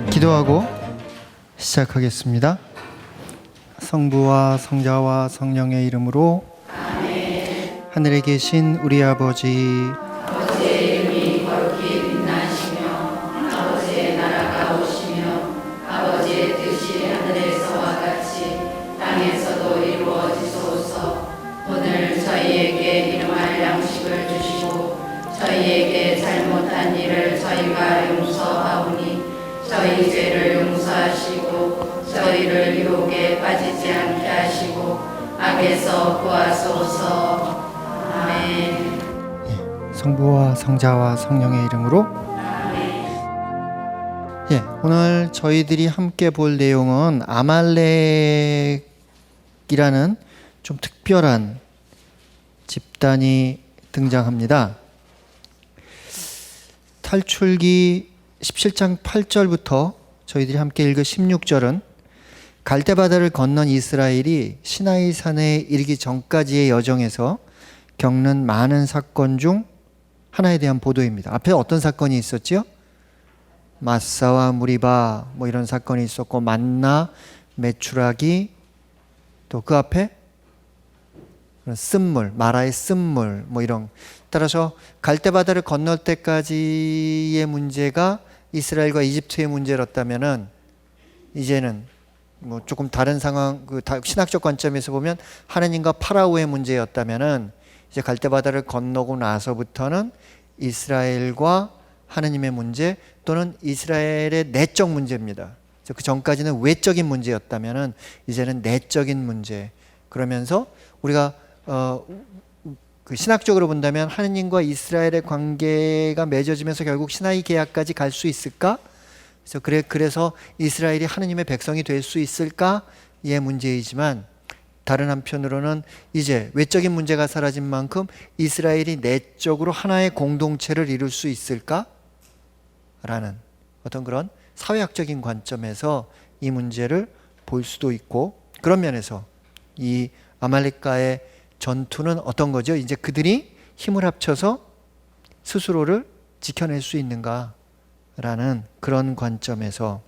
기도하고 시작하겠습니다. 성부와 성자와 성령의 이름으로 아멘. 하늘에 계신 우리 아버지, 아버지의 이름이 거룩히 빛나시며 아버지의 나라가 오시며 아버지의 뜻이 하늘에서와 같이 땅에서도 이루어지소서. 오늘 저희에게 일용할 양식을 주시고 저희에게 잘못한 일을 저희가 용서하오니 저희 죄를 용서하시고 저희를 유혹에 빠지지 않게 하시고 악에서 구하소서. 아멘. 성부와 성자와 성령의 이름으로 아멘. 오늘 저희들이 함께 볼 내용은 아말렉이라는 좀 특별한 집단이 등장합니다. 탈출기 17장 8절부터 저희들이 함께 읽은 16절은 갈대바다를 건넌 이스라엘이 시나이 산에 이르기 전까지의 여정에서 겪는 많은 사건 중 하나에 대한 보도입니다. 앞에 어떤 사건이 있었지요? 마사와 무리바 뭐 이런 사건이 있었고, 만나, 메추라기, 또 그 앞에 쓴물, 마라의 쓴물 뭐 이런. 따라서 갈대바다를 건널 때까지의 문제가 이스라엘과 이집트의 문제였다면은 이제는 뭐 조금 다른 상황, 신학적 관점에서 보면 하나님과 파라오의 문제였다면은 이제 갈대바다를 건너고 나서부터는 이스라엘과 하나님의 문제, 또는 이스라엘의 내적 문제입니다. 그 전까지는 외적인 문제였다면은 이제는 내적인 문제. 그러면서 우리가 신학적으로 본다면 하나님과 이스라엘의 관계가 맺어지면서 결국 시나이 계약까지 갈 수 있을까? 그래서 이스라엘이 하나님의 백성이 될 수 있을까의 문제이지만, 다른 한편으로는 이제 외적인 문제가 사라진 만큼 이스라엘이 내적으로 하나의 공동체를 이룰 수 있을까? 라는 어떤 그런 사회학적인 관점에서 이 문제를 볼 수도 있고, 그런 면에서 이 아말렉과의 전투는 어떤 거죠? 이제 그들이 힘을 합쳐서 스스로를 지켜낼 수 있는가? 라는 그런 관점에서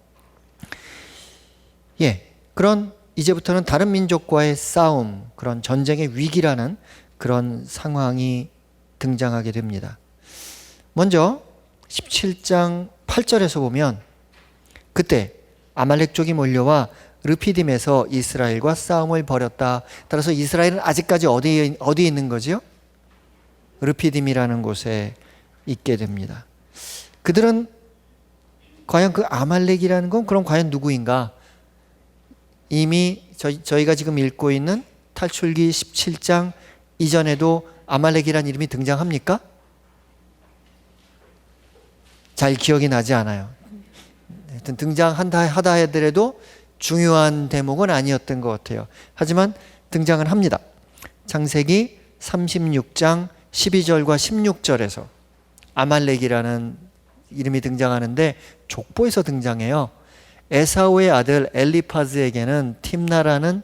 그런 이제부터는 다른 민족과의 싸움, 그런 전쟁의 위기라는 그런 상황이 등장하게 됩니다. 먼저 17장 8절에서 보면 그때 아말렉 족이 몰려와 르피딤에서 이스라엘과 싸움을 벌였다. 따라서 이스라엘은 아직까지 어디에 있는 거지요? 르피딤이라는 곳에 있게 됩니다. 그들은 과연 그 아말렉이라는 건 그럼 과연 누구인가? 이미 저희가 지금 읽고 있는 탈출기 17장 이전에도 아말렉이라는 이름이 등장합니까? 잘 기억이 나지 않아요. 하여튼 등장한다 하더라도 중요한 대목은 아니었던 것 같아요. 하지만 등장은 합니다. 창세기 36장 12절과 16절에서 아말렉이라는 이름이 등장하는데 족보에서 등장해요. 에사우의 아들 엘리파즈에게는 팀나라는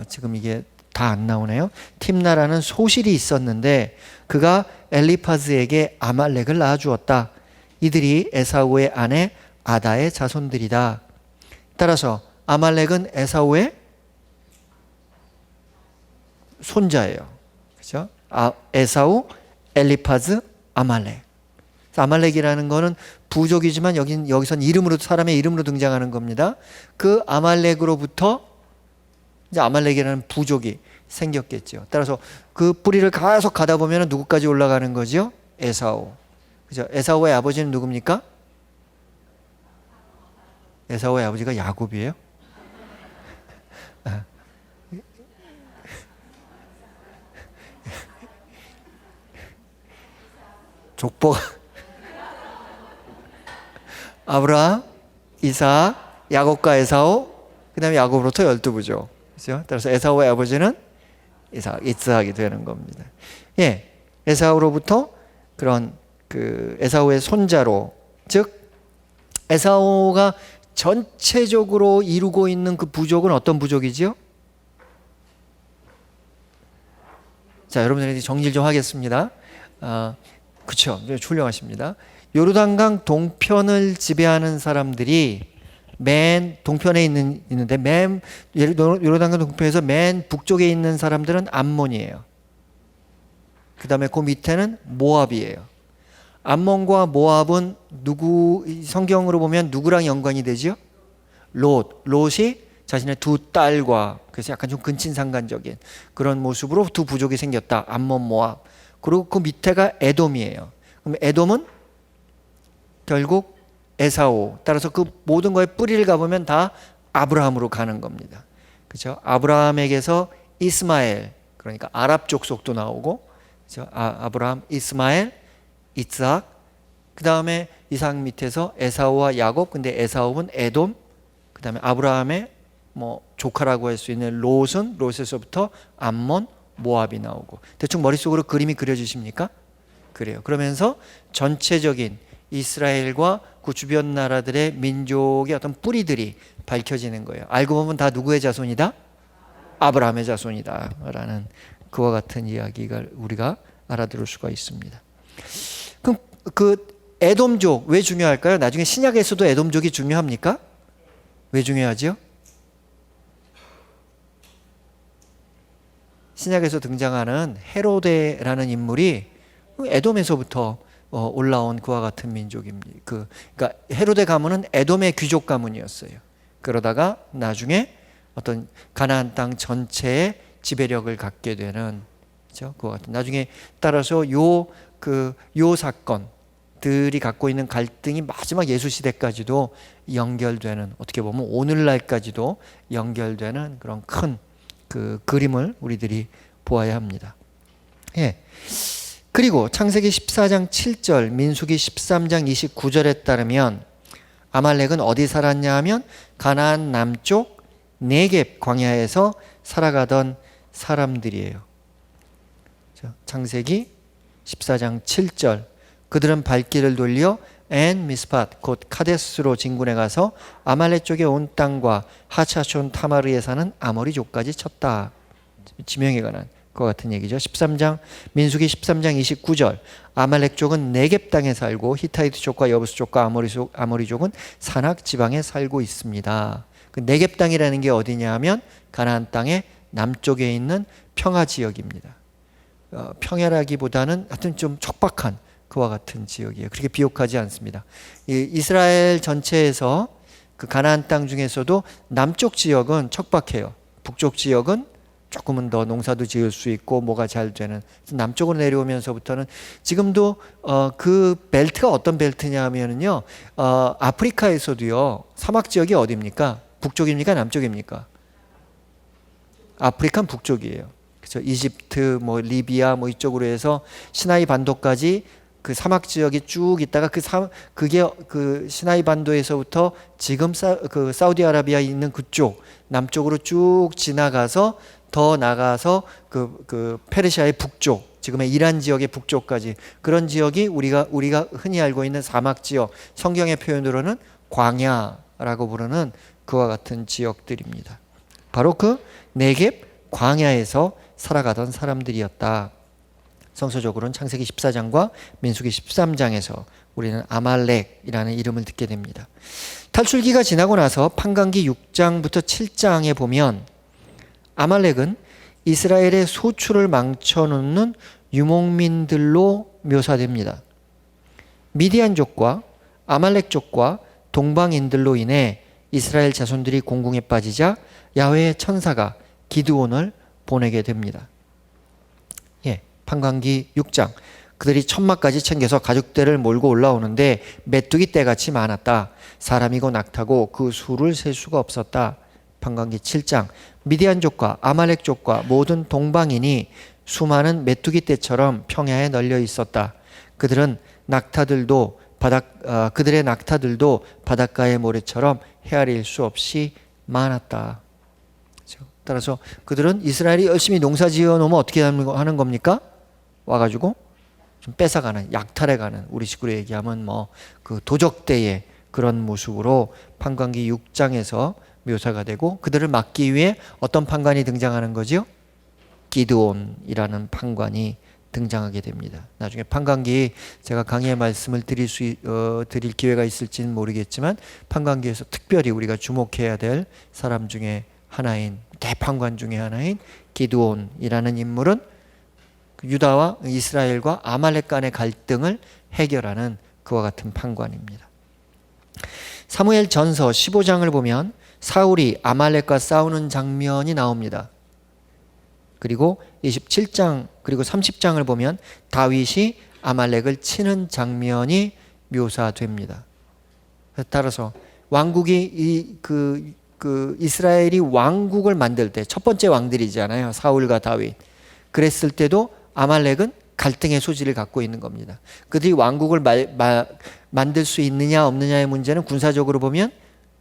지금 이게 다 안 나오네요. 팀나라는 소실이 있었는데 그가 엘리파즈에게 아말렉을 낳아주었다. 이들이 에사우의 아내 아다의 자손들이다. 따라서 아말렉은 에사우의 손자예요. 그렇죠? 에사우, 엘리파즈, 아말렉. 아말렉이라는 거는 부족이지만 여기선 이름으로, 사람의 이름으로 등장하는 겁니다. 그 아말렉으로부터 이제 아말렉이라는 부족이 생겼겠죠. 따라서 그 뿌리를 계속 가다 보면 누구까지 올라가는 거죠? 에사우. 그죠? 에사우의 아버지는 누굽니까? 에사우의 아버지가 야곱이에요? 족보가 아브라함, 이삭, 야곱과 에사우, 그 다음에 야곱으로부터 12부죠. 그렇죠? 따라서 에사우의 아버지는 이삭이 되는 겁니다. 에사우로부터 그런 에사우의 손자로, 즉 에사우가 전체적으로 이루고 있는 그 부족은 어떤 부족이지요? 자, 여러분들이 정리를 좀 하겠습니다. 그렇죠. 훌륭하십니다. 요르단강 동편을 지배하는 사람들이 맨 동편에 있는데 맨 요르단강 동편에서 맨 북쪽에 있는 사람들은 암몬이에요. 그 다음에 그 밑에는 모압이에요. 암몬과 모압은 성경으로 보면 누구랑 연관이 되죠? 롯이 자신의 두 딸과, 그래서 약간 좀 근친상간적인 그런 모습으로 두 부족이 생겼다. 암몬, 모압. 그리고 그 밑에가 에돔이에요. 그럼 에돔은 결국 에사오. 따라서 그 모든 거의 뿌리를 가보면 다 아브라함으로 가는 겁니다. 그렇죠? 아브라함에게서 이스마엘, 그러니까 아랍 족속도 나오고, 그렇죠? 아브라함, 이스마엘, 이삭. 그 다음에 이삭 밑에서 에사오와 야곱. 근데 에사오는 에돔. 그 다음에 아브라함의 조카라고 할 수 있는 롯에서부터 암몬, 모압이 나오고. 대충 머릿속으로 그림이 그려지십니까? 그래요. 그러면서 전체적인 이스라엘과 그 주변 나라들의 민족의 어떤 뿌리들이 밝혀지는 거예요. 알고 보면 다 누구의 자손이다? 아브라함의 자손이다 라는 그와 같은 이야기가 우리가 알아들을 수가 있습니다. 그럼 그 에돔족 왜 중요할까요? 나중에 신약에서도 에돔족이 중요합니까? 왜 중요하죠? 신약에서 등장하는 헤로데라는 인물이 에돔에서부터 올라온 그와 같은 민족입니다. 그러니까 헤로데 가문은 에돔의 귀족 가문이었어요. 그러다가 나중에 어떤 가나안 땅 전체의 지배력을 갖게 되는, 그렇죠? 그와 같은. 나중에 따라서 요 사건들이 갖고 있는 갈등이 마지막 예수 시대까지도 연결되는, 어떻게 보면 오늘날까지도 연결되는 그런 큰 그 그림을 우리들이 보아야 합니다. 예. 그리고 창세기 14장 7절, 민수기 13장 29절에 따르면 아말렉은 어디 살았냐 하면 가나안 남쪽 네겝 광야에서 살아가던 사람들이에요. 창세기 14장 7절, 그들은 발길을 돌려 엔 미스팟 곧 카데스로 진군해 가서 아말렉 쪽에 온 땅과 하차촌 타마르에 사는 아모리족까지 쳤다. 지명에 관한 그와 같은 얘기죠. 민수기 13장 29절, 아말렉 족은 네겝 땅에 살고 히타이트 족과 여부스 족과 아모리 족은 산악 지방에 살고 있습니다. 그 네겝 땅이라는 게 어디냐 하면 가나안 땅의 남쪽에 있는 평화 지역입니다. 평야라기보다는 하여튼 좀 척박한 그와 같은 지역이에요. 그렇게 비옥하지 않습니다. 이스라엘 전체에서 그 가나안 땅 중에서도 남쪽 지역은 척박해요. 북쪽 지역은 조금은 더 농사도 지을 수 있고 뭐가 잘 되는, 남쪽으로 내려오면서부터는 지금도 그 벨트가 어떤 벨트냐 하면은요, 아프리카에서도요 사막 지역이 어디입니까? 북쪽입니까? 남쪽입니까? 아프리카는 북쪽이에요. 그렇죠? 이집트, 리비아, 이쪽으로 해서 시나이 반도까지 그 사막 지역이 쭉 있다가 그게 그 시나이 반도에서부터 지금 사우디아라비아 있는 그쪽 남쪽으로 쭉 지나가서 더 나가서 그 페르시아의 북쪽, 지금의 이란 지역의 북쪽까지, 그런 지역이 우리가 흔히 알고 있는 사막 지역, 성경의 표현으로는 광야라고 부르는 그와 같은 지역들입니다. 바로 그 네겝 광야에서 살아가던 사람들이었다. 성서적으로는 창세기 14장과 민수기 13장에서 우리는 아말렉이라는 이름을 듣게 됩니다. 탈출기가 지나고 나서 판관기 6장부터 7장에 보면 아말렉은 이스라엘의 소출을 망쳐놓는 유목민들로 묘사됩니다. 미디안족과 아말렉족과 동방인들로 인해 이스라엘 자손들이 공궁에 빠지자 야훼의 천사가 기드온을 보내게 됩니다. 판관기 6장, 그들이 천막까지 챙겨서 가죽대를 몰고 올라오는데 메뚜기 떼같이 많았다. 사람이고 낙타고 그 수를 셀 수가 없었다. 판관기 7장, 미디안족과 아말렉족과 모든 동방인이 수많은 메뚜기 떼처럼 평야에 널려 있었다. 그들의 낙타들도 바닷가의 모래처럼 헤아릴 수 없이 많았다. 따라서 그들은 이스라엘이 열심히 농사 지어 놓으면 어떻게 하는 겁니까? 와가지고 좀 뺏어가는, 약탈해가는, 우리 식으로 얘기하면 그 도적대의 그런 모습으로 판관기 6장에서 묘사가 되고, 그들을 막기 위해 어떤 판관이 등장하는 거죠? 기드온이라는 판관이 등장하게 됩니다. 나중에 판관기 제가 강의의 말씀을 드릴 기회가 있을지는 모르겠지만 판관기에서 특별히 우리가 주목해야 될 사람 중에 하나인 대판관 중에 하나인 기드온이라는 인물은 유다와 이스라엘과 아말렉 간의 갈등을 해결하는 그와 같은 판관입니다. 사무엘 전서 15장을 보면 사울이 아말렉과 싸우는 장면이 나옵니다. 그리고 27장 그리고 30장을 보면 다윗이 아말렉을 치는 장면이 묘사됩니다. 따라서 왕국이 이스라엘이 왕국을 만들 때 첫 번째 왕들이잖아요. 사울과 다윗. 그랬을 때도 아말렉은 갈등의 소지를 갖고 있는 겁니다. 그들이 왕국을 만들 수 있느냐 없느냐의 문제는 군사적으로 보면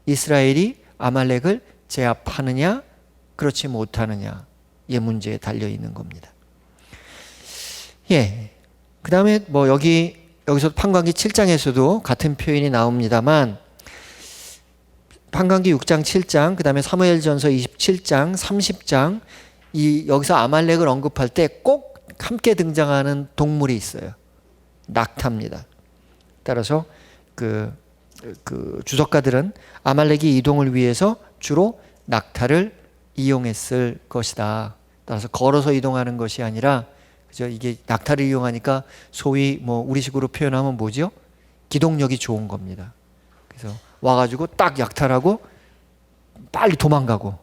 이스라엘이 아말렉을 제압하느냐 그렇지 못하느냐의 문제에 달려 있는 겁니다. 예. 그 다음에 뭐 여기서 판관기 7장에서도 같은 표현이 나옵니다만 판관기 6장 7장 그 다음에 사무엘전서 27장 30장 여기서 아말렉을 언급할 때 꼭 함께 등장하는 동물이 있어요. 낙타입니다. 따라서 그 주석가들은 아말렉이 이동을 위해서 주로 낙타를 이용했을 것이다. 따라서 걸어서 이동하는 것이 아니라 그죠? 이게 낙타를 이용하니까 소위 뭐 우리식으로 표현하면 뭐죠? 기동력이 좋은 겁니다. 그래서 와가지고 딱 약탈하고 빨리 도망가고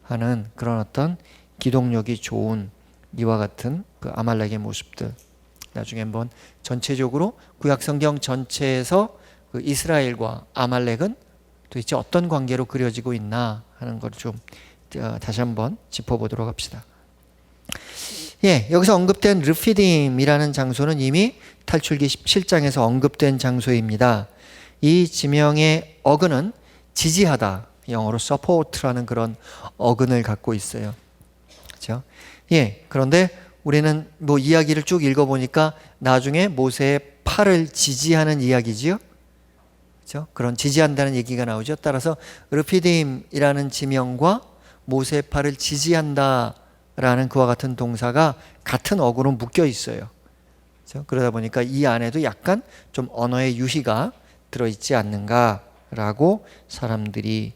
하는 그런 어떤 기동력이 좋은 이와 같은 그 아말렉의 모습들. 나중에 한번 전체적으로 구약성경 전체에서 그 이스라엘과 아말렉은 도대체 어떤 관계로 그려지고 있나 하는 걸 좀 다시 한번 짚어보도록 합시다. 예, 여기서 언급된 르피딤이라는 장소는 이미 탈출기 17장에서 언급된 장소입니다. 이 지명의 어근은 지지하다, 영어로 support라는 그런 어근을 갖고 있어요. 그렇죠? 예, 그런데 우리는 뭐 이야기를 쭉 읽어보니까 나중에 모세의 팔을 지지하는 이야기지요. 그렇죠? 그런 지지한다는 얘기가 나오죠. 따라서 르피딤이라는 지명과 모세의 팔을 지지한다라는 그와 같은 동사가 같은 어구로 묶여 있어요. 그렇죠? 그러다 보니까 이 안에도 약간 좀 언어의 유희가 들어있지 않는가라고 사람들이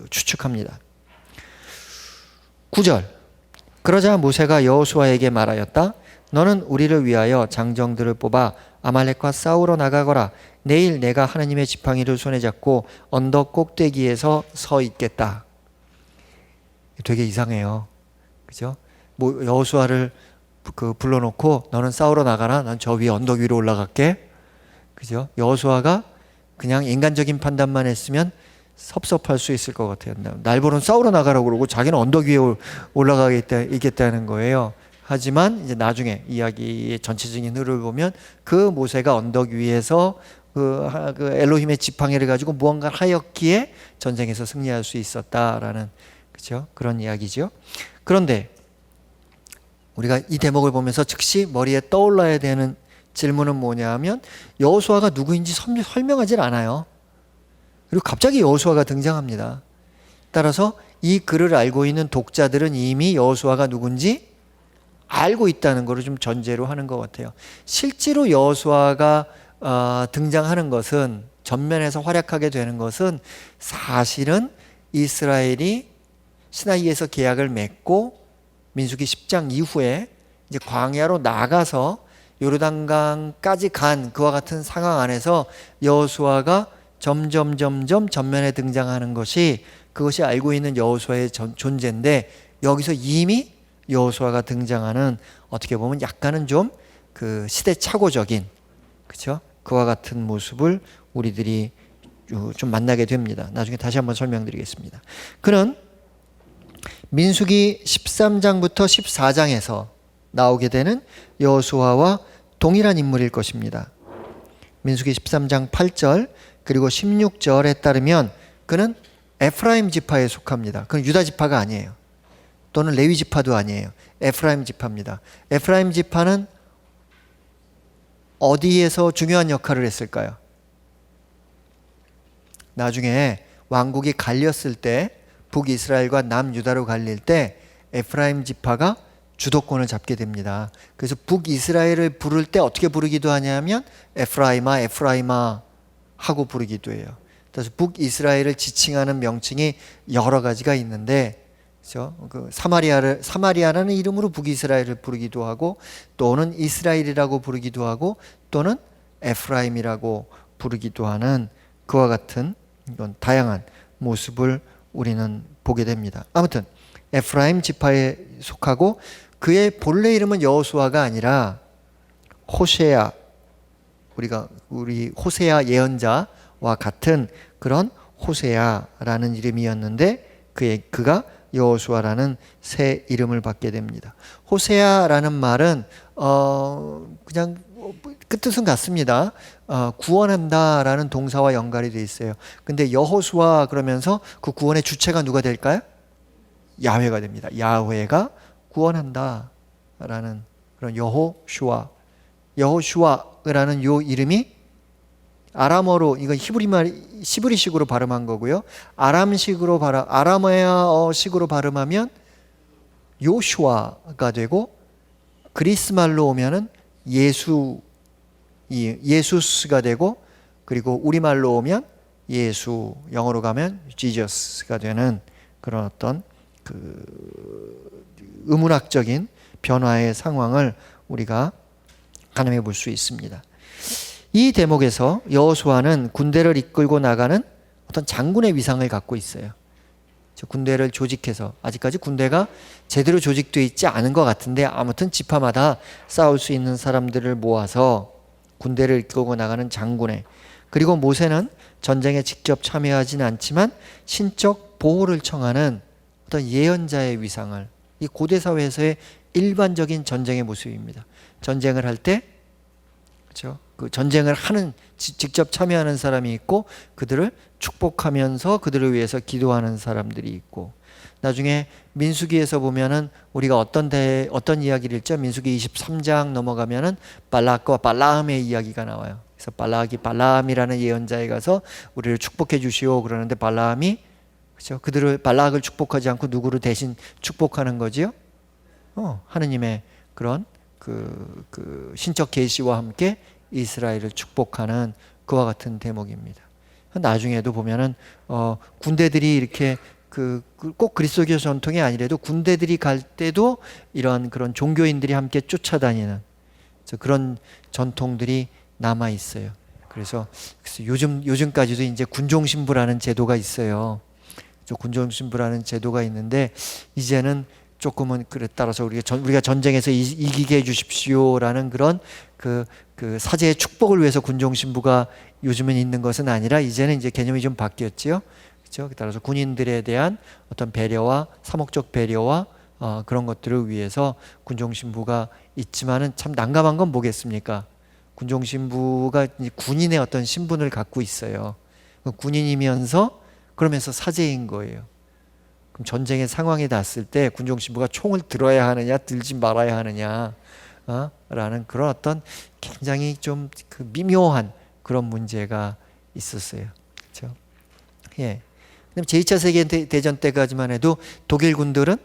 추측합니다. 9절. 그러자 모세가 여호수아에게 말하였다. 너는 우리를 위하여 장정들을 뽑아 아말렉과 싸우러 나가거라. 내일 내가 하나님의 지팡이를 손에 잡고 언덕 꼭대기에서 서 있겠다. 되게 이상해요. 그죠? 뭐 여호수아를 불러놓고 너는 싸우러 나가라. 난 저 위에 언덕 위로 올라갈게. 그죠? 여호수아가 그냥 인간적인 판단만 했으면 섭섭할 수 있을 것 같아요. 날보는 싸우러 나가라고 그러고 자기는 언덕 위에 있겠다는 거예요. 하지만 이제 나중에 이야기의 전체적인 흐름을 보면 그 모세가 언덕 위에서 그 엘로힘의 지팡이를 가지고 무언가를 하였기에 전쟁에서 승리할 수 있었다라는 그렇죠? 그런 이야기죠. 그런데 우리가 이 대목을 보면서 즉시 머리에 떠올라야 되는 질문은 뭐냐면 여호수아가 누구인지 설명하질 않아요. 그리고 갑자기 여호수아가 등장합니다. 따라서 이 글을 알고 있는 독자들은 이미 여호수아가 누군지 알고 있다는 것을 좀 전제로 하는 것 같아요. 실제로 여호수아가 등장하는 것은 전면에서 활약하게 되는 것은 사실은 이스라엘이 시나이에서 계약을 맺고 민수기 10장 이후에 이제 광야로 나가서 요르단강까지 간 그와 같은 상황 안에서 여호수아가 점점 전면에 등장하는 것이 그것이 알고 있는 여호수아의 존재인데 여기서 이미 여호수아가 등장하는 어떻게 보면 약간은 좀 그 시대착오적인 그렇죠? 그와 같은 모습을 우리들이 좀 만나게 됩니다. 나중에 다시 한번 설명드리겠습니다. 그는 민수기 13장부터 14장에서 나오게 되는 여호수아와 동일한 인물일 것입니다. 민수기 13장 8절 그리고 16절에 따르면 그는 에프라임 지파에 속합니다. 그건 유다 지파가 아니에요. 또는 레위 지파도 아니에요. 에프라임 지파입니다. 에프라임 지파는 어디에서 중요한 역할을 했을까요? 나중에 왕국이 갈렸을 때 북이스라엘과 남유다로 갈릴 때 에프라임 지파가 주도권을 잡게 됩니다. 그래서 북이스라엘을 부를 때 어떻게 부르기도 하냐면 에프라임아 에프라임아 하고 부르기도 해요. 그래서 북이스라엘을 지칭하는 명칭이 여러 가지가 있는데, 그렇죠? 그 사마리아라는 이름으로 북이스라엘을 부르기도 하고, 또는 이스라엘이라고 부르기도 하고, 또는 에프라임이라고 부르기도 하는 그와 같은 이런 다양한 모습을 우리는 보게 됩니다. 아무튼 에프라임 지파에 속하고, 그의 본래 이름은 여호수아가 아니라 호세아, 우리 호세아 예언자와 같은 그런 호세아라는 이름이었는데, 그가 여호수아라는 새 이름을 받게 됩니다. 호세아라는 말은 그냥 끝뜻은 같습니다. 구원한다라는 동사와 연관이 되어 있어요. 근데 여호수아 그러면서 그 구원의 주체가 누가 될까요? 야훼가 됩니다. 야훼가 구원한다라는 그런 여호슈아라는 요 이름이 아람어로, 이건 히브리식으로 발음한 거고요. 아람어식으로 발음하면 요슈아가 되고, 그리스 말로 오면은 예수스가 되고, 그리고 우리말로 오면 예수, 영어로 가면 지저스가 되는 그런 어떤 그 의문학적인 변화의 상황을 우리가 가늠해 볼 수 있습니다. 이 대목에서 여호수아는 군대를 이끌고 나가는 어떤 장군의 위상을 갖고 있어요. 군대를 조직해서, 아직까지 군대가 제대로 조직되어 있지 않은 것 같은데, 아무튼 지파마다 싸울 수 있는 사람들을 모아서 군대를 이끌고 나가는 장군의, 그리고 모세는 전쟁에 직접 참여하지는 않지만 신적 보호를 청하는 어떤 예언자의 위상을, 이 고대 사회에서의 일반적인 전쟁의 모습입니다. 전쟁을 할 때, 그렇죠? 그 전쟁을 하는, 직접 참여하는 사람이 있고, 그들을 축복하면서 그들을 위해서 기도하는 사람들이 있고, 나중에 민수기에서 보면은 우리가 어떤 이야기를 읽죠? 민수기 23장 넘어가면은 발락과 발라함의 이야기가 나와요. 그래서 발라함이라는 예언자에 가서 우리를 축복해 주시오 그러는데, 발라함이, 그렇죠? 발락을 축복하지 않고 누구를 대신 축복하는 거지요? 하느님의 그런 그 신적 계시와 함께 이스라엘을 축복하는 그와 같은 대목입니다. 나중에도 보면은 군대들이 이렇게 꼭 그리스도교 전통이 아니라도 군대들이 갈 때도 이런 그런 종교인들이 함께 쫓아다니는 그런 전통들이 남아 있어요. 그래서 요즘까지도 이제 군종신부라는 제도가 있어요. 군종신부라는 제도가 있는데, 이제는 조금은 따라서 우리가 전쟁에서 이기게 해주십시오라는 그런 그 사제의 축복을 위해서 군종신부가 요즘은 있는 것은 아니라, 이제는 이제 개념이 좀 바뀌었지요. 그렇죠? 따라서 군인들에 대한 어떤 배려와 사목적 배려와 그런 것들을 위해서 군종신부가 있지만은, 참 난감한 건 뭐겠습니까? 군종신부가 군인의 어떤 신분을 갖고 있어요. 군인이면서 그러면서 사제인 거예요. 그럼 전쟁의 상황이 났을 때 군종신부가 총을 들어야 하느냐 들지 말아야 하느냐 라는 그런 어떤 굉장히 좀 미묘한 그런 문제가 있었어요. 그렇죠? 예. 그럼 제2차 세계대전 때까지만 해도 독일 군들은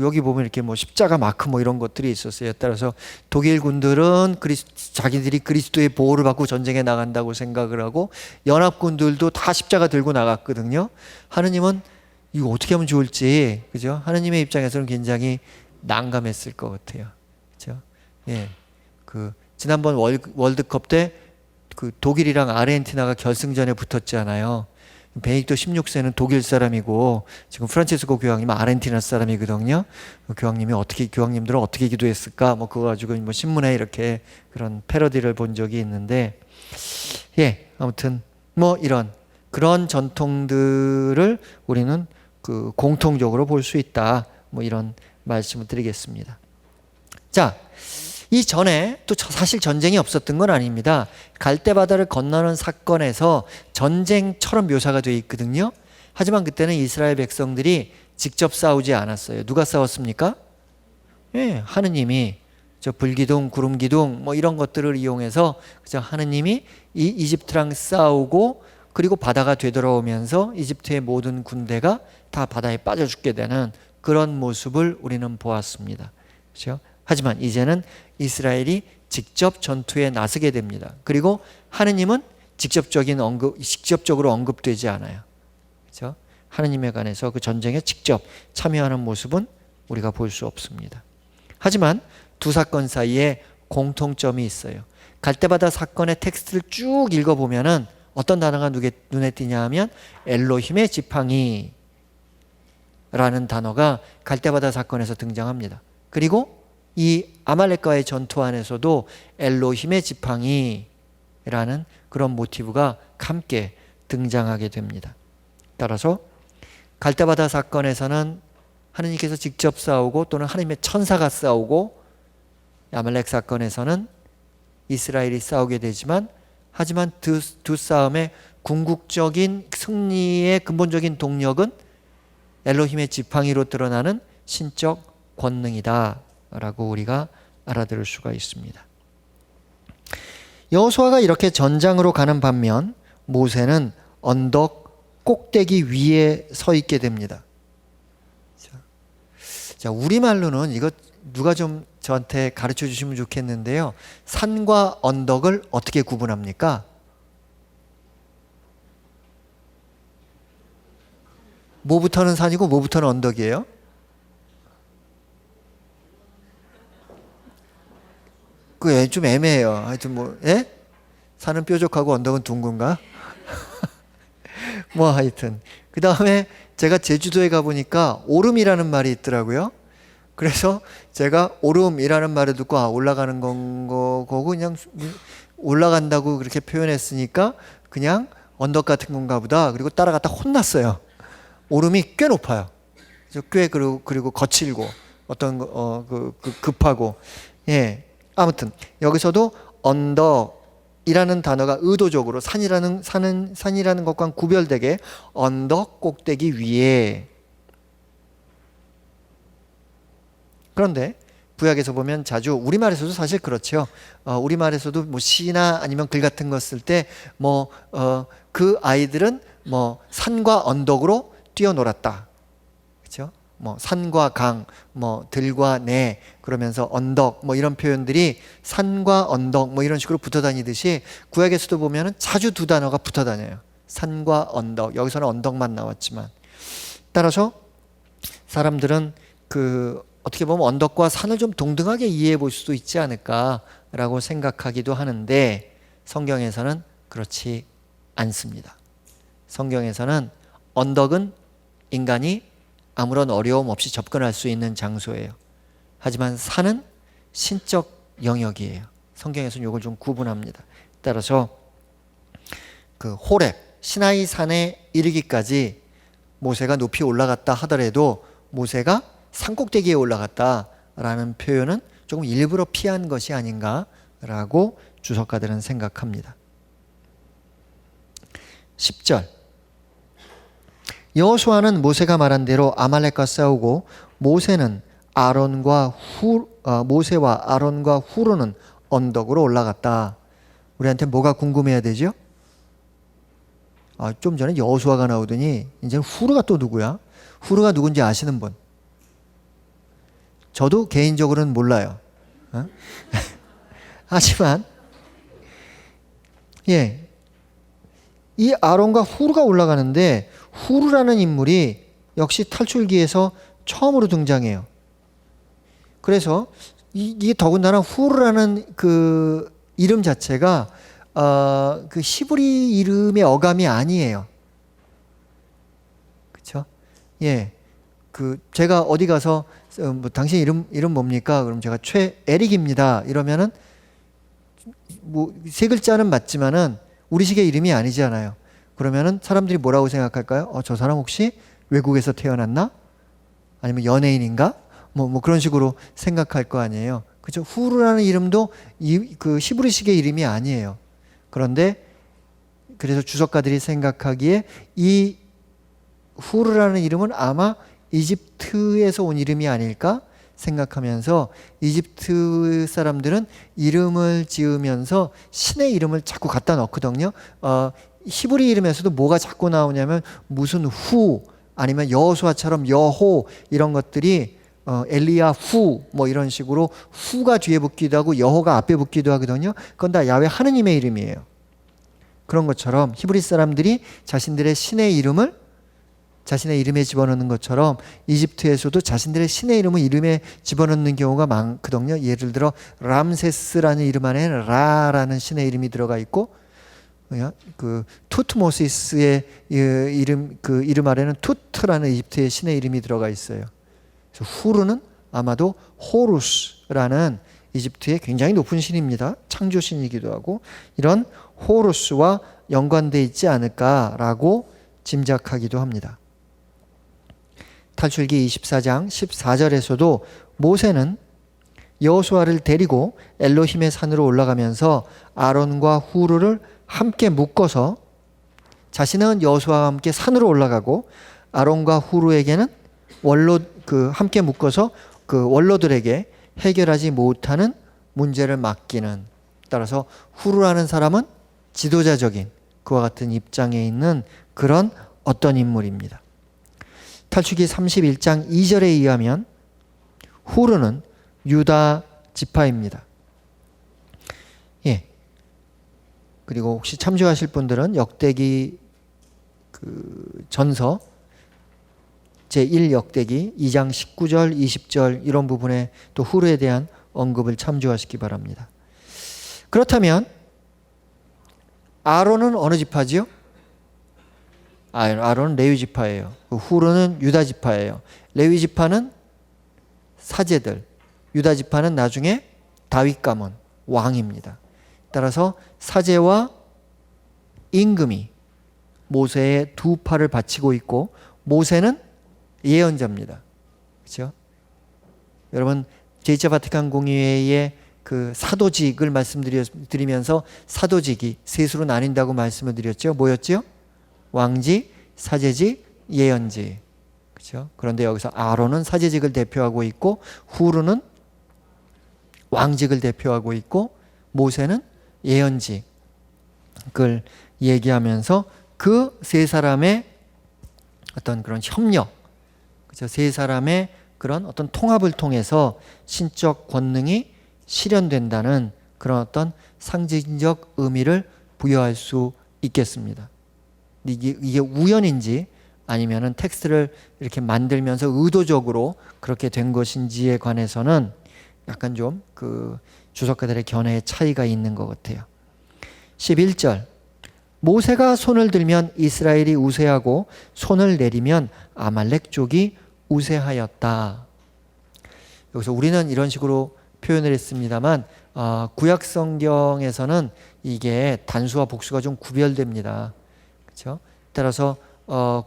여기 보면 이렇게 뭐 십자가 마크 뭐 이런 것들이 있었어요. 따라서 독일 군들은 자기들이 그리스도의 보호를 받고 전쟁에 나간다고 생각을 하고, 연합군들도 다 십자가 들고 나갔거든요. 하느님은 이거 어떻게 하면 좋을지, 그죠? 하느님의 입장에서는 굉장히 난감했을 것 같아요. 그죠? 예. 지난번 월드컵 때 독일이랑 아르헨티나가 결승전에 붙었잖아요. 베네딕토 16세는 독일 사람이고, 지금 프란체스코 교황님은 아르헨티나 사람이거든요. 교황님들은 어떻게 기도했을까? 뭐 그거 가지고 뭐 신문에 이렇게 그런 패러디를 본 적이 있는데, 예, 아무튼 뭐 그런 전통들을 우리는 공통적으로 볼 수 있다. 뭐 이런 말씀을 드리겠습니다. 자, 이 전에 또 사실 전쟁이 없었던 건 아닙니다. 갈대바다를 건너는 사건에서 전쟁처럼 묘사가 되어 있거든요. 하지만 그때는 이스라엘 백성들이 직접 싸우지 않았어요. 누가 싸웠습니까? 예, 하느님이 불기둥, 구름기둥 뭐 이런 것들을 이용해서 하느님이 이 이집트랑 싸우고, 그리고 바다가 되돌아오면서 이집트의 모든 군대가 다 바다에 빠져 죽게 되는 그런 모습을 우리는 보았습니다. 그렇죠? 하지만 이제는 이스라엘이 직접 전투에 나서게 됩니다. 그리고 하느님은 직접적으로 언급되지 않아요. 그렇죠? 하느님에 관해서 그 전쟁에 직접 참여하는 모습은 우리가 볼 수 없습니다. 하지만 두 사건 사이에 공통점이 있어요. 갈대바다 사건의 텍스트를 쭉 읽어보면은 어떤 단어가 눈에 띄냐 하면 엘로힘의 지팡이 라는 단어가 갈대바다 사건에서 등장합니다. 그리고 이 아말렉과의 전투 안에서도 엘로힘의 지팡이라는 그런 모티브가 함께 등장하게 됩니다. 따라서 갈대바다 사건에서는 하느님께서 직접 싸우고 또는 하느님의 천사가 싸우고, 아말렉 사건에서는 이스라엘이 싸우게 되지만, 하지만 두 싸움의 궁극적인 승리의 근본적인 동력은 엘로힘의 지팡이로 드러나는 신적 권능이다 라고 우리가 알아들을 수가 있습니다. 여호수아가 이렇게 전장으로 가는 반면 모세는 언덕 꼭대기 위에 서 있게 됩니다. 자, 우리말로는 이거 누가 좀 저한테 가르쳐 주시면 좋겠는데요. 산과 언덕을 어떻게 구분합니까? 뭐부터는 산이고 뭐부터는 언덕이에요? 그게 좀 애매해요. 하여튼 뭐, 예? 산은 뾰족하고 언덕은 둥근가? 뭐 하여튼. 그 다음에 제가 제주도에 가보니까 오름이라는 말이 있더라고요. 그래서 제가 오름이라는 말을 듣고 올라가는 거고 그냥 올라간다고 그렇게 표현했으니까 그냥 언덕 같은 건가 보다. 그리고 따라갔다 혼났어요. 오름이 꽤 높아요. 꽤 그리고 거칠고 어떤 급하고, 예. 아무튼 여기서도 언덕이라는 단어가 의도적으로 산이라는 것과는 구별되게 언덕 꼭대기 위에. 그런데 구약에서 보면 자주, 우리말에서도 사실 그렇죠. 우리말에서도 뭐 시나 아니면 글 같은 거 쓸 때 그 아이들은 뭐 산과 언덕으로 뛰어놀았다. 그렇죠? 뭐 산과 강, 뭐 들과 내 그러면서 언덕 뭐 이런 표현들이 산과 언덕 뭐 이런 식으로 붙어 다니듯이 구약에서도 보면은 자주 두 단어가 붙어 다녀요. 산과 언덕. 여기서는 언덕만 나왔지만, 따라서 사람들은 어떻게 보면 언덕과 산을 좀 동등하게 이해해 볼 수도 있지 않을까라고 생각하기도 하는데, 성경에서는 그렇지 않습니다. 성경에서는 언덕은 인간이 아무런 어려움 없이 접근할 수 있는 장소예요. 하지만 산은 신적 영역이에요. 성경에서는 이걸 좀 구분합니다. 따라서 호렙, 시나이 산에 이르기까지 모세가 높이 올라갔다 하더라도 모세가 산꼭대기에 올라갔다라는 표현은 조금 일부러 피한 것이 아닌가라고 주석가들은 생각합니다. 10절, 여호수아는 모세가 말한 대로 아말렉과 싸우고 모세와 아론과 후르는 언덕으로 올라갔다. 우리한테 뭐가 궁금해야 되죠? 좀 전에 여호수아가 나오더니 이제는 후르가 또 누구야? 후르가 누군지 아시는 분? 저도 개인적으로는 몰라요. 하지만 이 아론과 후르가 올라가는데, 후르라는 인물이 역시 탈출기에서 처음으로 등장해요. 그래서 이게 더군다나 후르라는 그 이름 자체가 그 히브리 이름의 어감이 아니에요. 그렇죠? 제가 어디 가서 당신 이름 뭡니까? 그럼 제가 최에릭입니다. 이러면은 뭐 세 글자는 맞지만은 우리식의 이름이 아니잖아요. 그러면은 사람들이 뭐라고 생각할까요? 저 사람 혹시 외국에서 태어났나? 아니면 연예인인가? 뭐 그런 식으로 생각할 거 아니에요. 그렇죠? 후르라는 이름도 그 히브리식의 이름이 아니에요. 그런데 그래서 주석가들이 생각하기에 이 후르라는 이름은 아마 이집트에서 온 이름이 아닐까 생각하면서, 이집트 사람들은 이름을 지으면서 신의 이름을 자꾸 갖다 넣거든요. 히브리 이름에서도 뭐가 자꾸 나오냐면 무슨 후, 아니면 여호수아처럼 여호, 이런 것들이 엘리야 후 뭐 이런 식으로 후가 뒤에 붙기도 하고 여호가 앞에 붙기도 하거든요. 그건 다 야훼 하느님의 이름이에요. 그런 것처럼 히브리 사람들이 자신들의 신의 이름을 자신의 이름에 집어넣는 것처럼 이집트에서도 자신들의 신의 이름을 이름에 집어넣는 경우가 많거든요. 예를 들어 람세스라는 이름 안에는 라라는 신의 이름이 들어가 있고, 그 투트모시스의 이름, 그 이름 아래는 투트라는 이집트의 신의 이름이 들어가 있어요. 그래서 후르는 아마도 호루스라는 이집트의 굉장히 높은 신입니다. 창조신이기도 하고, 이런 호루스와 연관되어 있지 않을까라고 짐작하기도 합니다. 탈출기 24장 14절에서도 모세는 여호수아를 데리고 엘로힘의 산으로 올라가면서 아론과 후르를 함께 묶어서, 자신은 여호수아와 함께 산으로 올라가고 아론과 후르에게는 함께 묶어서 그 원로들에게 해결하지 못하는 문제를 맡기는, 따라서 후르라는 사람은 지도자적인 그와 같은 입장에 있는 그런 어떤 인물입니다. 탈출기 31장 2절에 의하면 후르는 유다 지파입니다. 예. 그리고 혹시 참조하실 분들은 역대기 전서 제1역대기 2장 19절 20절 이런 부분에 또 후르에 대한 언급을 참조하시기 바랍니다. 그렇다면 아론은 어느 지파지요? 아론은 레위 지파예요. 후르는 유다 지파예요. 레위 지파는 사제들, 유다 지파는 나중에 다윗 가문 왕입니다. 따라서 사제와 임금이 모세의 두 팔을 받치고 있고, 모세는 예언자입니다. 그렇죠? 여러분 제2차 바티칸 공의회의 그 사도직을 말씀드리면서 사도직이 셋으로 나뉜다고 말씀을 드렸죠. 뭐였죠? 왕직, 사제직, 예언직. 그렇죠? 그런데 여기서 아론은 사제직을 대표하고 있고, 후르는 왕직을 대표하고 있고, 모세는 예언직을 얘기하면서 그 세 사람의 어떤 그런 협력, 그렇죠? 세 사람의 그런 어떤 통합을 통해서 신적 권능이 실현된다는 그런 어떤 상징적 의미를 부여할 수 있겠습니다. 이게 우연인지 아니면은 텍스트를 이렇게 만들면서 의도적으로 그렇게 된 것인지에 관해서는 약간 좀 그 주석가들의 견해의 차이가 있는 것 같아요. 11절, 모세가 손을 들면 이스라엘이 우세하고 손을 내리면 아말렉 족이 우세하였다. 여기서 우리는 이런 식으로 표현을 했습니다만 구약 성경에서는 이게 단수와 복수가 좀 구별됩니다. 그렇죠? 따라서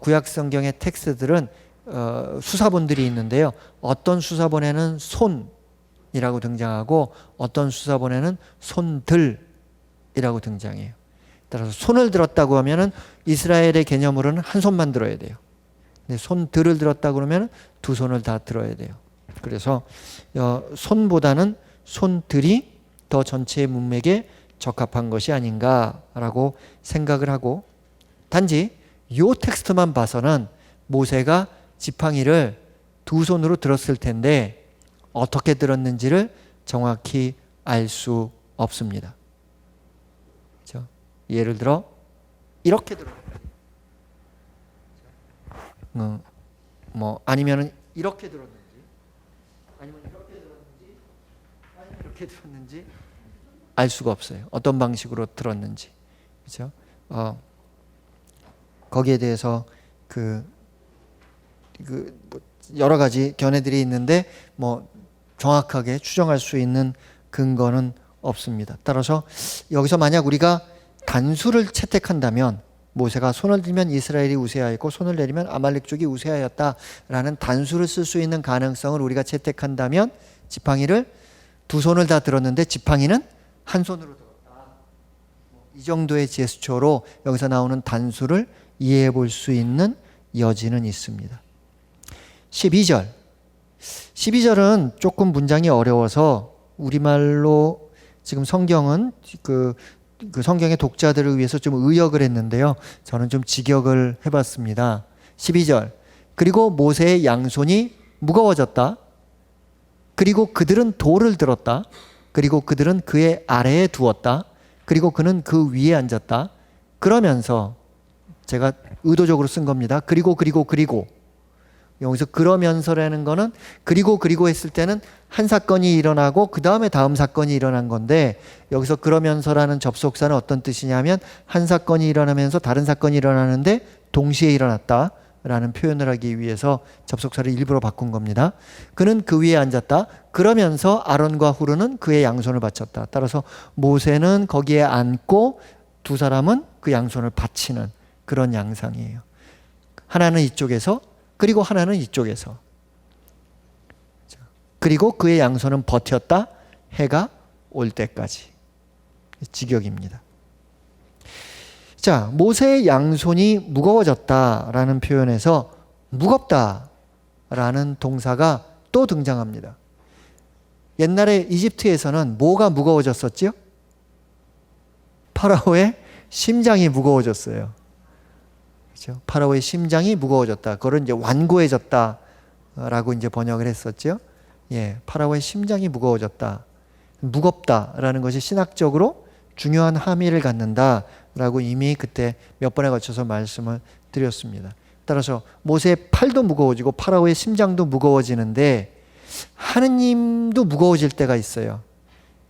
구약 성경의 텍스트들은 수사본들이 있는데요. 어떤 수사본에는 손이라고 등장하고 어떤 수사본에는 손들이라고 등장해요. 따라서 손을 들었다고 하면은 이스라엘의 개념으로는 한 손만 들어야 돼요. 근데 손들을 들었다 그러면 두 손을 다 들어야 돼요. 그래서 손보다는 손들이 더 전체의 문맥에 적합한 것이 아닌가라고 생각을 하고, 단지 이 텍스트만 봐서는 모세가 지팡이를 두 손으로 들었을 텐데 어떻게 들었는지를 정확히 알 수 없습니다. 그렇죠? 예를 들어 이렇게 들었는지, 아니면은 이렇게 들었는지, 아니면 이렇게 들었는지, 아니면 이렇게 들었는지 알 수가 없어요. 어떤 방식으로 들었는지, 그렇죠? 거기에 대해서 여러 가지 견해들이 있는데 정확하게 추정할 수 있는 근거는 없습니다. 따라서 여기서 만약 우리가 단수를 채택한다면 모세가 손을 들면 이스라엘이 우세하였고 손을 내리면 아말렉 족이 우세하였다라는 단수를 쓸 수 있는 가능성을 우리가 채택한다면 지팡이를 두 손을 다 들었는데 지팡이는 한 손으로 들었다. 이 정도의 제스처로 여기서 나오는 단수를 이해해 볼 수 있는 여지는 있습니다. 12절은 조금 문장이 어려워서 우리말로 지금 성경은 그 성경의 독자들을 위해서 좀 의역을 했는데요. 저는 좀 직역을 해봤습니다. 12절, 그리고 모세의 양손이 무거워졌다. 그리고 그들은 돌을 들었다. 그리고 그들은 그의 아래에 두었다. 그리고 그는 그 위에 앉았다. 그러면서 제가 의도적으로 쓴 겁니다. 그리고 여기서 그러면서라는 거는 그리고 했을 때는 한 사건이 일어나고 그 다음에 다음 사건이 일어난 건데, 여기서 그러면서라는 접속사는 어떤 뜻이냐면 한 사건이 일어나면서 다른 사건이 일어나는데 동시에 일어났다 라는 표현을 하기 위해서 접속사를 일부러 바꾼 겁니다. 그는 그 위에 앉았다. 그러면서 아론과 후르는 그의 양손을 바쳤다. 따라서 모세는 거기에 앉고 두 사람은 그 양손을 바치는 그런 양상이에요. 하나는 이쪽에서, 그리고 하나는 이쪽에서. 그리고 그의 양손은 버텼다. 해가 올 때까지. 직역입니다. 자, 모세의 양손이 무거워졌다라는 표현에서 무겁다라는 동사가 또 등장합니다. 옛날에 이집트에서는 뭐가 무거워졌었지요? 파라오의 심장이 무거워졌어요. 그렇죠? 파라오의 심장이 무거워졌다. 그걸 이제 완고해졌다라고 이제 번역을 했었죠. 예, 파라오의 심장이 무거워졌다. 무겁다라는 것이 신학적으로 중요한 함의를 갖는다라고 이미 그때 몇 번에 걸쳐서 말씀을 드렸습니다. 따라서 모세의 팔도 무거워지고 파라오의 심장도 무거워지는데 하느님도 무거워질 때가 있어요.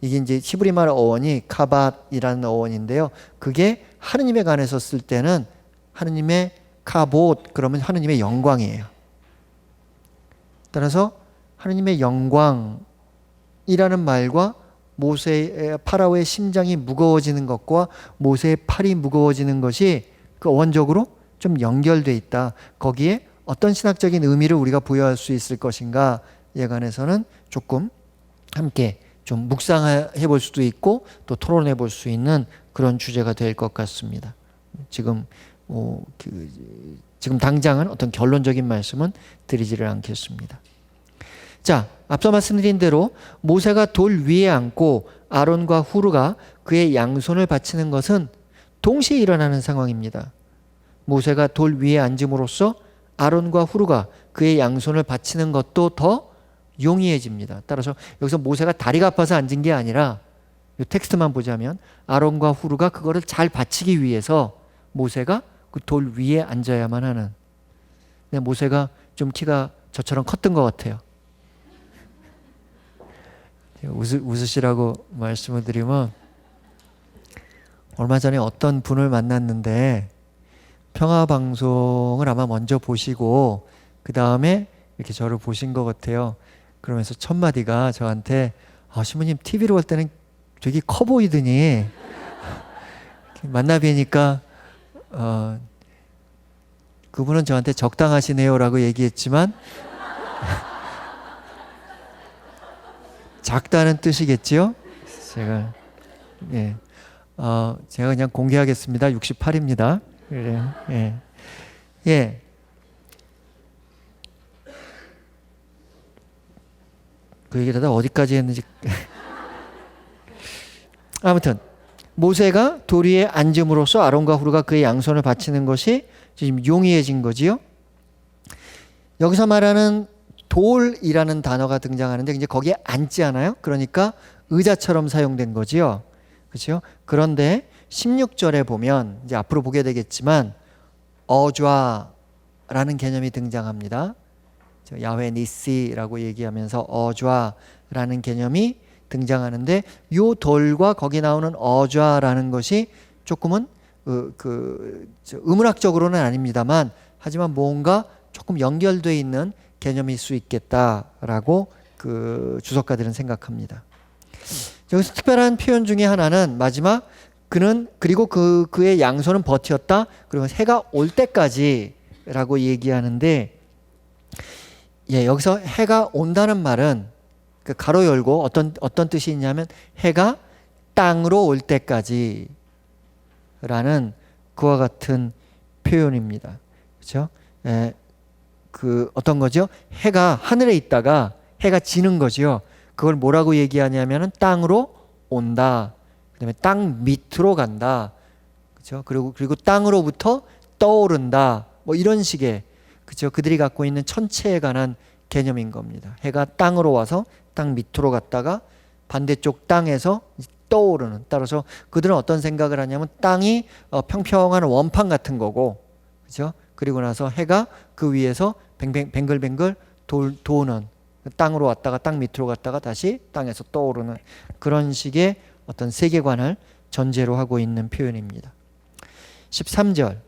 이게 이제 히브리 말 어원이 카밧이라는 어원인데요. 그게 하느님에 관해서 쓸 때는 하느님의 카봇, 그러면 하느님의 영광이에요. 따라서 하느님의 영광이라는 말과 모세의 파라오의 심장이 무거워지는 것과 모세의 팔이 무거워지는 것이 그 원적으로 좀 연결돼 있다. 거기에 어떤 신학적인 의미를 우리가 부여할 수 있을 것인가에 관해서는 조금 함께 좀 묵상해 볼 수도 있고 또 토론해 볼 수 있는 그런 주제가 될 것 같습니다. 지금 지금 당장은 어떤 결론적인 말씀은 드리지를 않겠습니다. 자, 앞서 말씀드린 대로 모세가 돌 위에 앉고 아론과 후르가 그의 양손을 바치는 것은 동시에 일어나는 상황입니다. 모세가 돌 위에 앉음으로써 아론과 후르가 그의 양손을 바치는 것도 더 용이해집니다. 따라서 여기서 모세가 다리가 아파서 앉은 게 아니라 이 텍스트만 보자면 아론과 후르가 그거를 잘 바치기 위해서 모세가 그 돌 위에 앉아야만 하는. 근데 모세가 좀 키가 저처럼 컸던 것 같아요. 웃으시라고 말씀을 드리면 얼마 전에 어떤 분을 만났는데 평화방송을 아마 먼저 보시고 그 다음에 이렇게 저를 보신 것 같아요. 그러면서 첫 마디가 저한테 신부님 TV로 볼 때는 되게 커 보이더니 만나 뵈니까 그분은 저한테 적당하시네요 라고 얘기했지만 작다는 뜻이겠지요? 제가 그냥 공개하겠습니다. 68입니다. 그래요. 예. 그 얘기를 하다 어디까지 했는지. 아무튼 모세가 돌 위에 앉음으로써 아론과 후르가 그의 양손을 바치는 것이 지금 용이해진 거지요. 여기서 말하는 돌이라는 단어가 등장하는데 이제 거기에 앉지 않아요? 그러니까 의자처럼 사용된 거지요. 그렇죠? 그런데 16절에 보면 이제 앞으로 보게 되겠지만 어좌라는 개념이 등장합니다. 야훼 니시라고 얘기하면서 어좌라는 개념이 등장하는데 요 돌과 거기 나오는 어좌라는 것이 조금은 의문학적으로는 아닙니다만 하지만 뭔가 조금 연결되어 있는 개념일 수 있겠다라고 그 주석가들은 생각합니다. 여기서 특별한 표현 중에 하나는 마지막 그는 그리고 그의 양손은 버텼다. 그리고 해가 올 때까지라고 얘기하는데 여기서 해가 온다는 말은 그 가로 열고 어떤 뜻이 있냐면 해가 땅으로 올 때까지라는 그와 같은 표현입니다. 그렇죠? 어떤 거죠? 해가 하늘에 있다가 해가 지는 거죠. 그걸 뭐라고 얘기하냐면은 땅으로 온다. 그다음에 땅 밑으로 간다. 그렇죠? 그리고 땅으로부터 떠오른다. 뭐 이런 식의 그렇죠? 그들이 갖고 있는 천체에 관한 개념인 겁니다. 해가 땅으로 와서 땅 밑으로 갔다가 반대쪽 땅에서 떠오르는. 따라서 그들은 어떤 생각을 하냐면 땅이 평평한 원판 같은 거고, 그죠? 그리고 나서 해가 그 위에서 뱅글뱅글 도는, 땅으로 왔다가 땅 밑으로 갔다가 다시 땅에서 떠오르는 그런 식의 어떤 세계관을 전제로 하고 있는 표현입니다. 13절.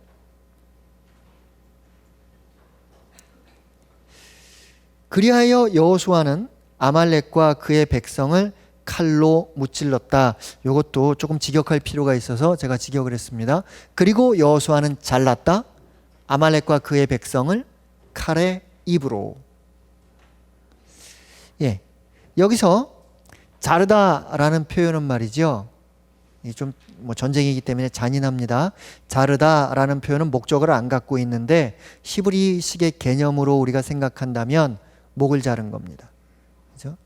그리하여 여호수아는 아말렉과 그의 백성을 칼로 무찔렀다. 이것도 조금 직역할 필요가 있어서 제가 직역을 했습니다. 그리고 여호수아는 잘랐다. 아말렉과 그의 백성을 칼의 입으로. 예, 여기서 자르다라는 표현은 말이죠. 좀 뭐 전쟁이기 때문에 잔인합니다. 자르다라는 표현은 목적어를 안 갖고 있는데 히브리식의 개념으로 우리가 생각한다면 목을 자른 겁니다. 그죠?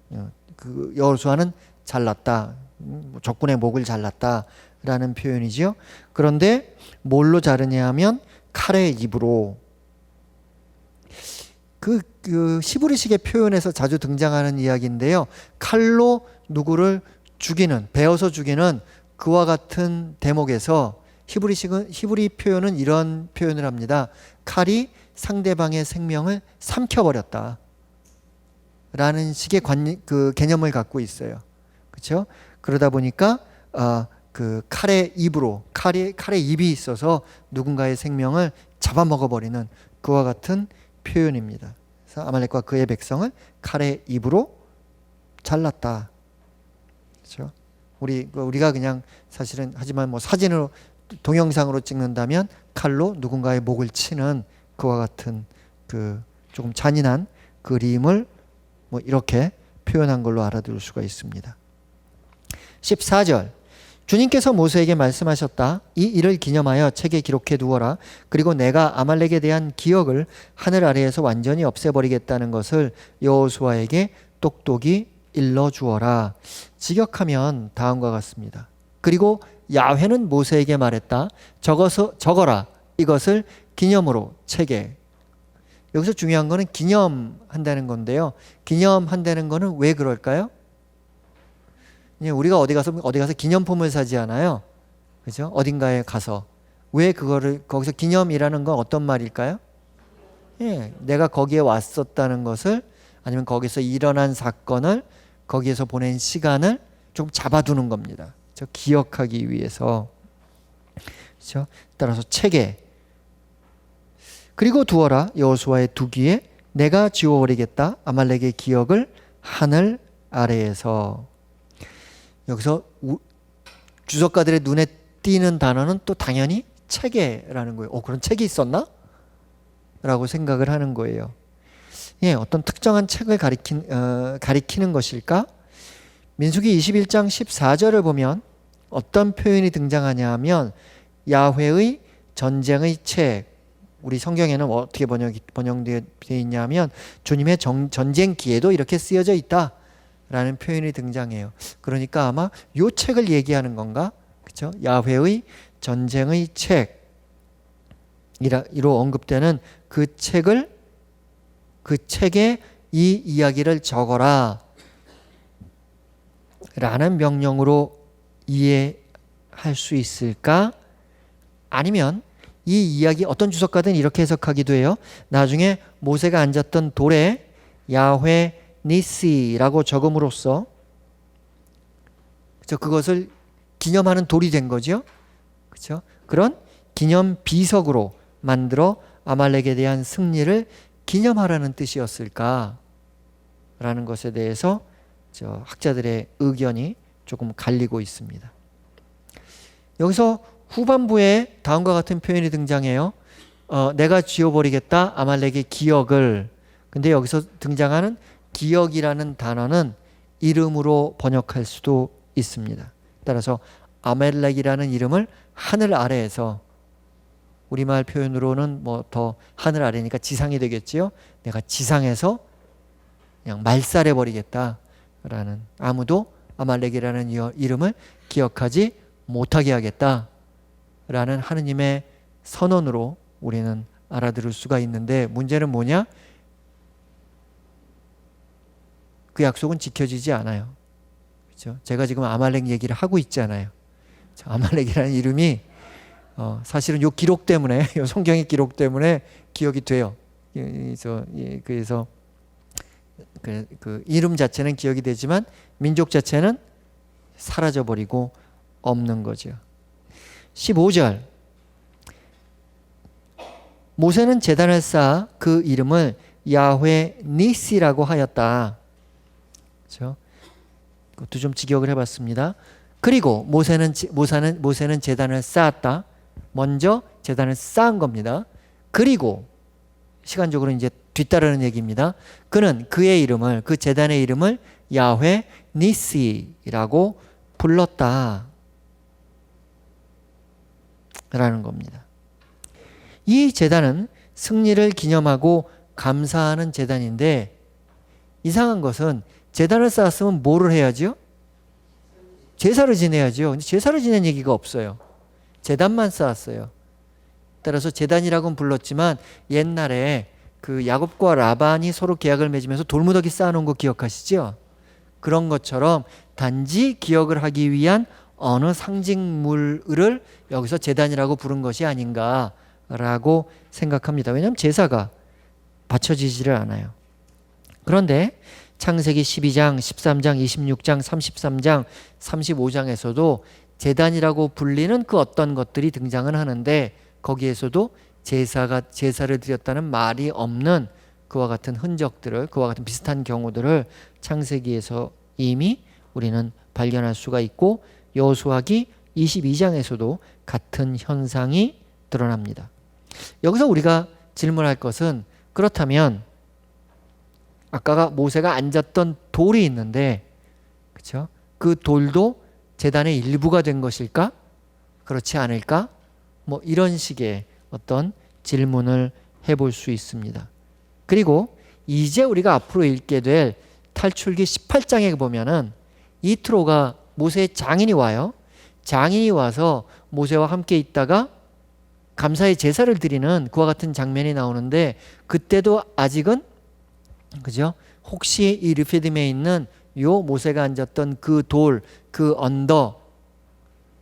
그 여호수아는 잘랐다. 적군의 목을 잘랐다라는 표현이지요. 그런데 뭘로 자르냐 하면 칼의 입으로. 그 히브리식의 표현에서 자주 등장하는 이야기인데요. 칼로 누구를 죽이는, 베어서 죽이는 그와 같은 대목에서 히브리 표현은 이런 표현을 합니다. 칼이 상대방의 생명을 삼켜버렸다 라는 식의 개념을 갖고 있어요. 그렇죠? 그러다 보니까 그 칼의 입으로, 칼의 입이 있어서 누군가의 생명을 잡아먹어버리는 그와 같은 표현입니다. 그래서 아말렉과 그의 백성을 칼의 입으로 잘랐다. 그렇죠? 우리가 그냥 사실은, 하지만 뭐 사진으로, 동영상으로 찍는다면 칼로 누군가의 목을 치는 그와 같은 그 조금 잔인한 그림을 뭐 이렇게 표현한 걸로 알아들을 수가 있습니다. 14절. 주님께서 모세에게 말씀하셨다. 이 일을 기념하여 책에 기록해 두어라. 그리고 내가 아말렉에 대한 기억을 하늘 아래에서 완전히 없애버리겠다는 것을 여호수아에게 똑똑히 일러주어라. 직역하면 다음과 같습니다. 그리고 야훼는 모세에게 말했다. 적어라. 이것을 기념으로 책에. 여기서 중요한 거는 기념한다는 건데요. 기념한다는 거는 왜 그럴까요? 우리가 어디 가서 기념품을 사지 않아요? 그죠? 어딘가에 가서. 왜 그거를, 거기서 기념이라는 건 어떤 말일까요? 예, 내가 거기에 왔었다는 것을, 아니면 거기서 일어난 사건을, 거기에서 보낸 시간을 좀 잡아두는 겁니다. 기억하기 위해서. 그렇죠? 따라서 책에. 그리고 두어라. 여호수아의 두기에 내가 지워버리겠다. 아말렉의 기억을 하늘 아래에서. 여기서 주석가들의 눈에 띄는 단어는 또 당연히 책에라는 거예요. 그런 책이 있었나? 라고 생각을 하는 거예요. 예, 어떤 특정한 책을 가리키는 것일까? 민수기 21장 14절을 보면 어떤 표현이 등장하냐 하면 야훼의 전쟁의 책. 우리 성경에는 어떻게 번역되어 있냐면 주님의 전쟁기에도 이렇게 쓰여져 있다 라는 표현이 등장해요. 그러니까 아마 요 책을 얘기하는 건가? 그렇죠? 야훼의 전쟁의 책이로 언급되는 그 책에 이 이야기를 적어라 라는 명령으로 이해할 수 있을까? 아니면 이 이야기, 어떤 주석가들은 이렇게 해석하기도 해요. 나중에 모세가 앉았던 돌에 야훼 니시라고 적음으로써 그것을 기념하는 돌이 된 거죠. 그렇죠? 그런 기념 비석으로 만들어 아말렉에 대한 승리를 기념하라는 뜻이었을까라는 것에 대해서 학자들의 의견이 조금 갈리고 있습니다. 여기서 후반부에 다음과 같은 표현이 등장해요. 내가 지워버리겠다 아말렉의 기억을. 근데 여기서 등장하는 기억이라는 단어는 이름으로 번역할 수도 있습니다. 따라서 아말렉이라는 이름을 하늘 아래에서, 우리말 표현으로는 뭐 더 하늘 아래니까 지상이 되겠지요. 내가 지상에서 그냥 말살해 버리겠다라는, 아무도 아말렉이라는 이름을 기억하지 못하게 하겠다라는 하느님의 선언으로 우리는 알아들을 수가 있는데, 문제는 뭐냐? 그 약속은 지켜지지 않아요. 그렇죠? 제가 지금 아말렉 얘기를 하고 있잖아요. 아말렉이라는 이름이 사실은 요 기록 때문에, 요 성경의 기록 때문에 기억이 돼요. 그래서 그 이름 자체는 기억이 되지만 민족 자체는 사라져버리고 없는 거죠. 15절, 모세는 제단을 쌓아 그 이름을 야훼 니시라고 하였다. 그렇죠? 그것도 좀 직역을 해봤습니다. 그리고 모세는 제단을 쌓았다. 먼저 제단을 쌓은 겁니다. 그리고 시간적으로 이제 뒤따르는 얘기입니다. 그는 그의 이름을, 그 제단의 이름을 야훼 니시라고 불렀다 라는 겁니다. 이 제단은 승리를 기념하고 감사하는 제단인데, 이상한 것은 제단을 쌓았으면 뭐를 해야죠? 제사를 지내야죠. 근데 제사를 지낸 얘기가 없어요. 제단만 쌓았어요. 따라서 제단이라고는 불렀지만 옛날에 그 야곱과 라반이 서로 계약을 맺으면서 돌무더기 쌓아놓은 거 기억하시죠? 그런 것처럼 단지 기억을 하기 위한 어느 상징물을 여기서 제단이라고 부른 것이 아닌가라고 생각합니다. 왜냐하면 제사가 바쳐지지를 않아요. 그런데 창세기 12장, 13장, 26장, 33장, 35장에서도 제단이라고 불리는 그 어떤 것들이 등장은 하는데, 거기에서도 제사를 드렸다는 말이 없는 그와 같은 흔적들을, 그와 같은 비슷한 경우들을 창세기에서 이미 우리는 발견할 수가 있고, 여호수아기 22장에서도 같은 현상이 드러납니다. 여기서 우리가 질문할 것은, 그렇다면 아까가 모세가 앉았던 돌이 있는데, 그렇죠? 그 돌도 제단의 일부가 된 것일까? 그렇지 않을까? 뭐 이런 식의 어떤 질문을 해볼 수 있습니다. 그리고 이제 우리가 앞으로 읽게 될 탈출기 18장에 보면은 이트로가 모세의 장인이 와요. 장인이 와서 모세와 함께 있다가 감사의 제사를 드리는 그와 같은 장면이 나오는데, 그때도 아직은, 그죠? 혹시 이 르피딤에 있는 요 모세가 앉았던 그 돌, 그 언덕,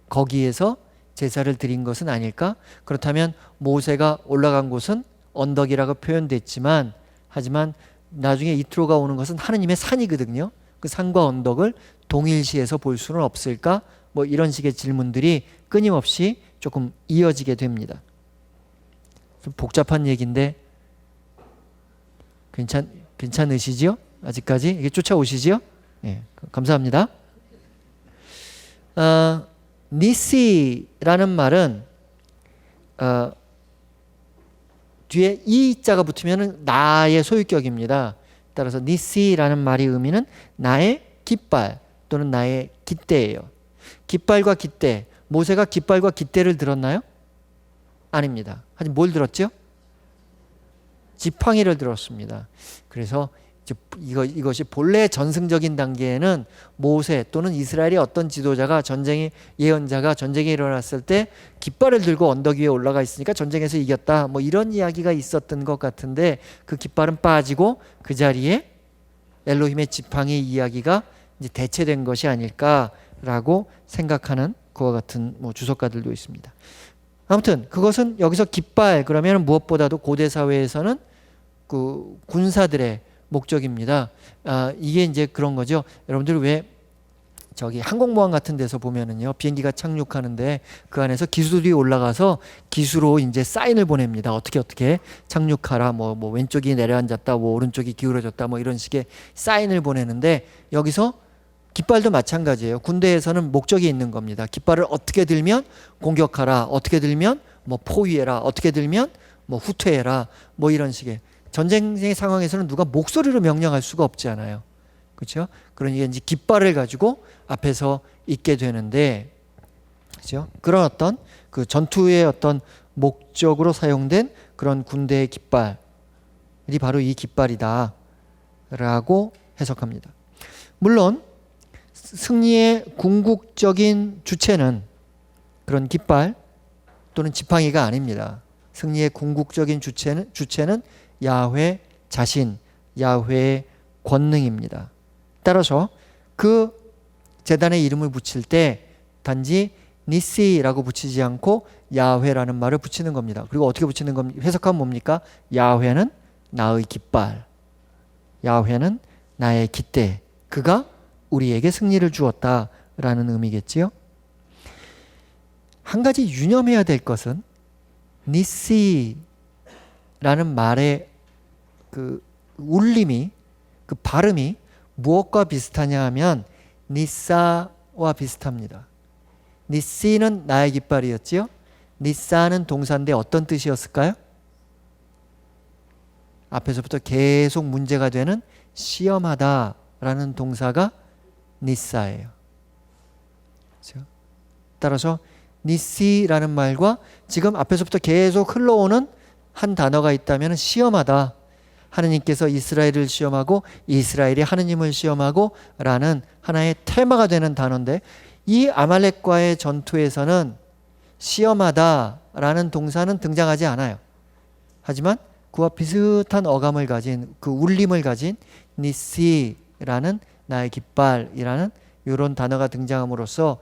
거기에서 제사를 드린 것은 아닐까? 그렇다면 모세가 올라간 곳은 언덕이라고 표현됐지만, 하지만 나중에 이트로가 오는 것은 하느님의 산이거든요. 그 산과 언덕을 동일시해서 볼 수는 없을까? 뭐 이런 식의 질문들이 끊임없이 조금 이어지게 됩니다. 좀 복잡한 얘기인데 괜찮으시죠? 아직까지 이게 쫓아오시죠? 예, 감사합니다. 니시라는 말은 뒤에 이자가 붙으면 나의 소유격입니다. 따라서 니시라는 말의 의미는 나의 깃발 또는 나의 깃대예요. 깃발과 깃대, 모세가 깃발과 깃대를 들었나요? 아닙니다. 하지만 뭘 들었죠? 지팡이를 들었습니다. 그래서 이것이 본래 전승적인 단계에는 모세 또는 이스라엘의 어떤 지도자가, 전쟁의 예언자가 전쟁이 일어났을 때 깃발을 들고 언덕 위에 올라가 있으니까 전쟁에서 이겼다, 뭐 이런 이야기가 있었던 것 같은데, 그 깃발은 빠지고 그 자리에 엘로힘의 지팡이 이야기가 이제 대체된 것이 아닐까라고 생각하는 그와 같은 뭐 주석가들도 있습니다. 아무튼 그것은 여기서 깃발 그러면 무엇보다도 고대 사회에서는 그 군사들의 목적입니다. 이게 이제 그런 거죠. 여러분들 왜 저기 항공모함 같은 데서 보면은요, 비행기가 착륙하는데 그 안에서 기수들이 올라가서 기수로 이제 사인을 보냅니다. 어떻게 착륙하라, 뭐 왼쪽이 내려앉았다, 뭐 오른쪽이 기울어졌다, 뭐 이런 식의 사인을 보내는데, 여기서 깃발도 마찬가지예요. 군대에서는 목적이 있는 겁니다. 깃발을 어떻게 들면 공격하라, 어떻게 들면 뭐 포위해라, 어떻게 들면 뭐 후퇴해라, 뭐 이런 식의. 전쟁의 상황에서는 누가 목소리로 명령할 수가 없잖아요. 그렇죠? 그러니까 이제 깃발을 가지고 앞에서 있게 되는데, 그렇죠? 그런 어떤 그 전투의 어떤 목적으로 사용된 그런 군대의 깃발이 바로 이 깃발이다라고 해석합니다. 물론 승리의 궁극적인 주체는 그런 깃발 또는 지팡이가 아닙니다. 승리의 궁극적인 주체는 야훼 자신, 야훼의 권능입니다. 따라서 그 제단의 이름을 붙일 때 단지 니시라고 붙이지 않고 야훼라는 말을 붙이는 겁니다. 그리고 어떻게 붙이는 겁니까? 해석하면 뭡니까? 야훼는 나의 깃발, 야훼는 나의 깃대, 그가 우리에게 승리를 주었다라는 의미겠지요. 한 가지 유념해야 될 것은 니시라는 말의 그 울림이, 그 발음이 무엇과 비슷하냐 하면 니사와 비슷합니다. 니시는 나의 깃발이었지요. 니사는 동사인데 어떤 뜻이었을까요? 앞에서부터 계속 문제가 되는 시험하다라는 동사가 니사예요. 그렇죠? 따라서 니시라는 말과 지금 앞에서부터 계속 흘러오는 한 단어가 있다면 시험하다. 하느님께서 이스라엘을 시험하고 이스라엘이 하느님을 시험하고 라는 하나의 테마가 되는 단어인데, 이 아말렉과의 전투에서는 시험하다 라는 동사는 등장하지 않아요. 하지만 그와 비슷한 어감을 가진, 그 울림을 가진 니시라는 나의 깃발이라는 이런 단어가 등장함으로써,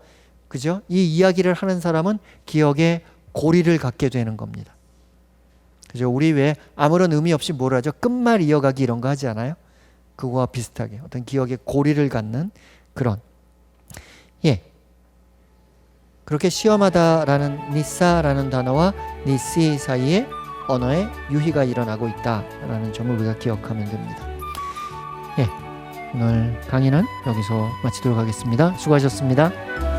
그죠? 이 이야기를 하는 사람은 기억에 고리를 갖게 되는 겁니다. 그죠? 우리 왜 아무런 의미 없이 뭘 하죠? 끝말 이어가기 이런 거 하지 않아요? 그거와 비슷하게 어떤 기억에 고리를 갖는 그런, 그렇게 시험하다라는 니사라는 단어와 니시 사이에 언어의 유희가 일어나고 있다라는 점을 우리가 기억하면 됩니다. 오늘 강의는 여기서 마치도록 하겠습니다. 수고하셨습니다.